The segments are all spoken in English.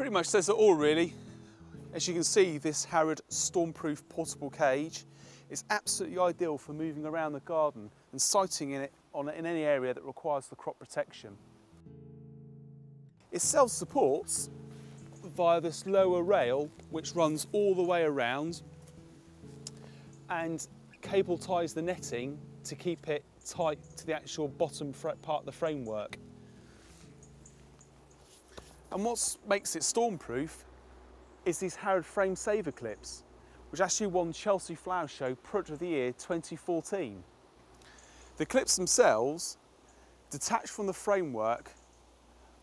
Pretty much says it all really. As you can see, this Harrod stormproof portable cage is absolutely ideal for moving around the garden and siting in any area that requires the crop protection. It self-supports via this lower rail which runs all the way around and cable ties the netting to keep it tight to the actual bottom part of the framework. And what makes it stormproof is these Harrod frame saver clips, which actually won Chelsea Flower Show Product of the Year 2014. The clips themselves detach from the framework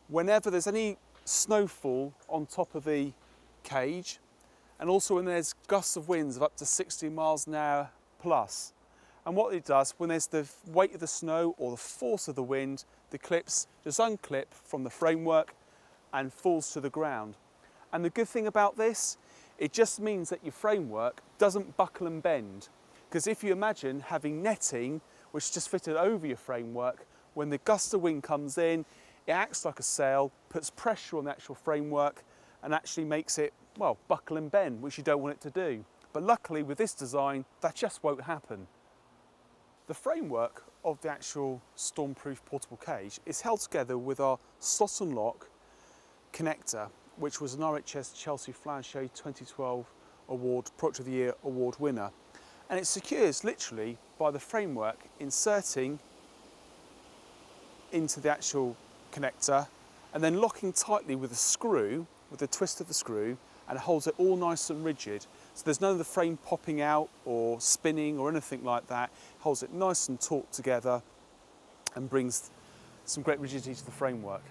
whenever there's any snowfall on top of the cage, and also when there's gusts of winds of up to 60 miles an hour plus. And what it does, when there's the weight of the snow or the force of the wind, the clips just unclip from the framework and falls to the ground. And the good thing about this, it just means that your framework doesn't buckle and bend. Because if you imagine having netting which just fitted over your framework, when the gust of wind comes in, it acts like a sail, puts pressure on the actual framework and actually makes it, well, buckle and bend, which you don't want it to do. But luckily with this design, that just won't happen. The framework of the actual stormproof portable cage is held together with our Slot Lock connector, which was an RHS Chelsea Flower Show 2012 Product of the Year award winner. And it secures literally by the framework inserting into the actual connector and then locking tightly with a screw, with the twist of the screw, and it holds it all nice and rigid. So there's none of the frame popping out or spinning or anything like that. It holds it nice and taut together and brings some great rigidity to the framework.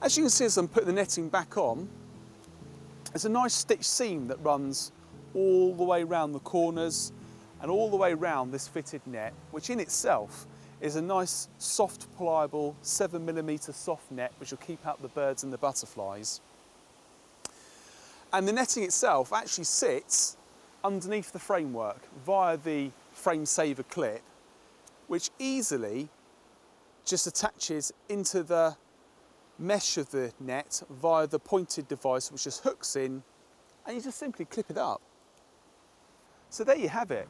As you can see, as I'm putting the netting back on, there's a nice stitch seam that runs all the way around the corners and all the way around this fitted net, which in itself is a nice soft pliable 7mm soft net which will keep out the birds and the butterflies. And the netting itself actually sits underneath the framework via the frame saver clip, which easily just attaches into the mesh of the net via the pointed device which just hooks in, and you just simply clip it up. So there you have it,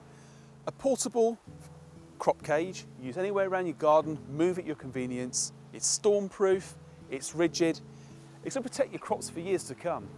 a portable crop cage, use anywhere around your garden, move at your convenience. It's stormproof, it's rigid, it's going to protect your crops for years to come.